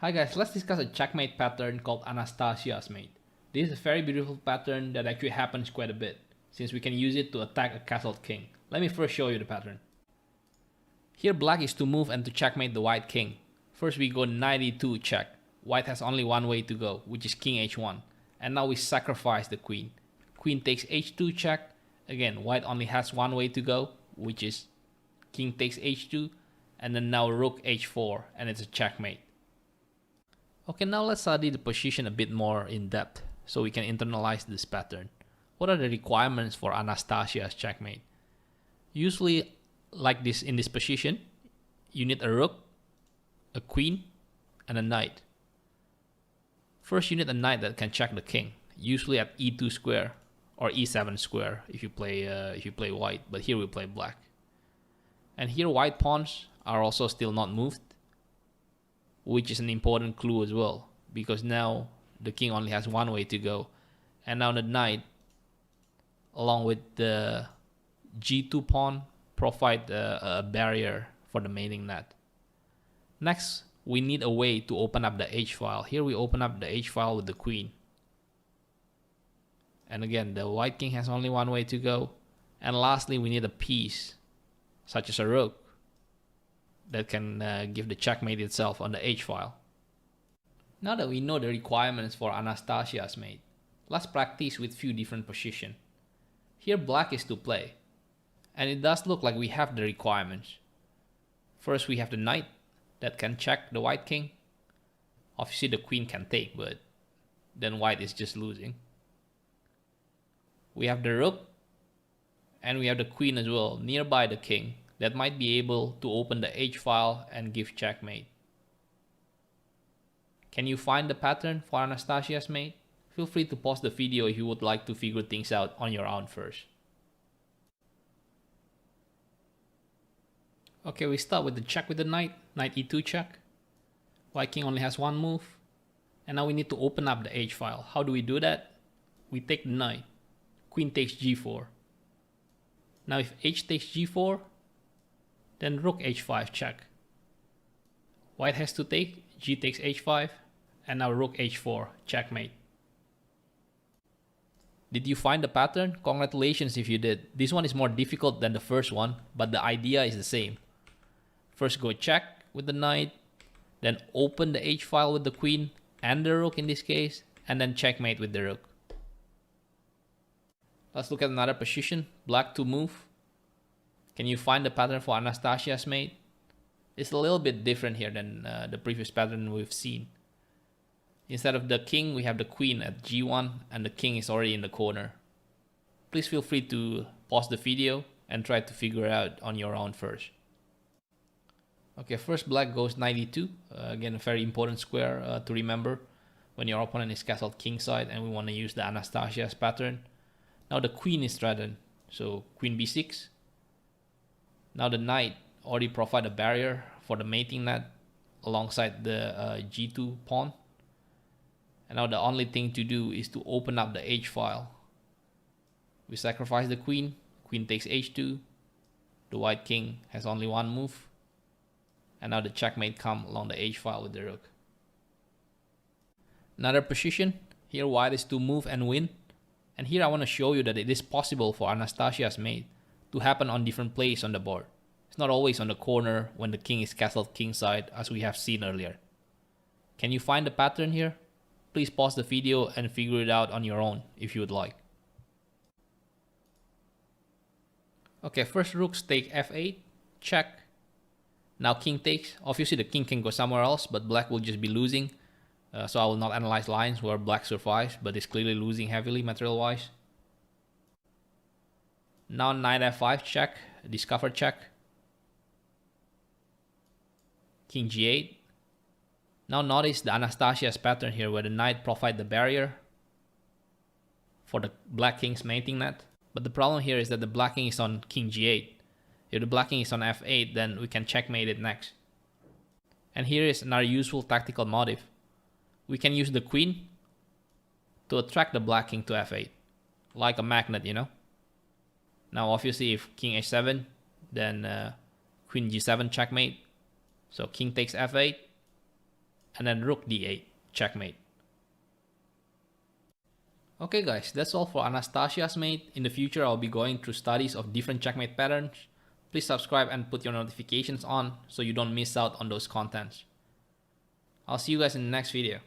Hi guys, let's discuss a checkmate pattern called Anastasia's mate. This is a very beautiful pattern that actually happens quite a bit, since we can use it to attack a castled king. Let me first show you the pattern. Here black is to move and to checkmate the white king. First we go knight e2 check. White has only one way to go, which is king h1. And now we sacrifice the queen. Queen takes h2 check. Again, white only has one way to go, which is king takes h2. And then now rook h4, and it's a checkmate. Okay, now let's study the position a bit more in depth so we can internalize this pattern. What are the requirements for Anastasia's checkmate? Usually, like this in this position, you need a rook, a queen, and a knight. First, you need a knight that can check the king, usually at e2 square or e7 square if you play white, but here we play black. And here white pawns are also still not moved, which is an important clue as well, because now the king only has one way to go. And now the knight, along with the g2 pawn, provide a barrier for the mating net. Next, we need a way to open up the h-file. Here we open up the h-file with the queen. And again, the white king has only one way to go. And lastly, we need a piece, such as a rook, that can give the checkmate itself on the h-file. Now that we know the requirements for Anastasia's mate, let's practice with few different positions. Here black is to play, and it does look like we have the requirements. First we have the knight that can check the white king. Obviously the queen can take, but then white is just losing. We have the rook, and we have the queen as well, nearby the king, that might be able to open the h-file and give checkmate. Can you find the pattern for Anastasia's mate? Feel free to pause the video if you would like to figure things out on your own first. Okay, we start with the check with the knight, knight e2 check. White king only has one move. And now we need to open up the h-file. How do we do that? We take the knight, queen takes g4. Now if h takes g4, then rook h5 check. White has to take, g takes h5, and now rook h4, checkmate. Did you find the pattern? Congratulations if you did. This one is more difficult than the first one, but the idea is the same. First go check with the knight, then open the h-file with the queen and the rook in this case, and then checkmate with the rook. Let's look at another position, black to move. Can you find the pattern for Anastasia's mate? It's a little bit different here than the previous pattern we've seen. Instead of the king, we have the queen at g1 and the king is already in the corner. Please feel free to pause the video and try to figure it out on your own first. Okay, first black goes knight e2. Again, a very important square to remember when your opponent is castled kingside and we want to use the Anastasia's pattern. Now the queen is threatened, so queen b6. Now the knight already provide a barrier for the mating net alongside the g2 pawn. And now the only thing to do is to open up the h-file. We sacrifice the queen, queen takes h2. The white king has only one move. And now the checkmate come along the h-file with the rook. Another position, here white is to move and win. And here I want to show you that it is possible for Anastasia's mate to happen on different places on the board. It's not always on the corner when the king is castled kingside as we have seen earlier. Can you find the pattern here? Please pause the video and figure it out on your own if you would like. Okay, first rooks take f8, check. Now king takes. Obviously the king can go somewhere else, but black will just be losing. So I will not analyze lines where black survives, but is clearly losing heavily material wise. Now knight f5 check, discover check. King g8. Now notice the Anastasia's pattern here where the knight provide the barrier for the black king's mating net. But the problem here is that the black king is on king g8. If the black king is on f8, then we can checkmate it next. And here is another useful tactical motif. We can use the queen to attract the black king to f8, like a magnet, you know. Now obviously if king h7, then queen g7 checkmate. So king takes f8, and then rook d8, checkmate. Okay guys, that's all for Anastasia's mate. In the future, I'll be going through studies of different checkmate patterns. Please subscribe and put your notifications on so you don't miss out on those contents. I'll see you guys in the next video.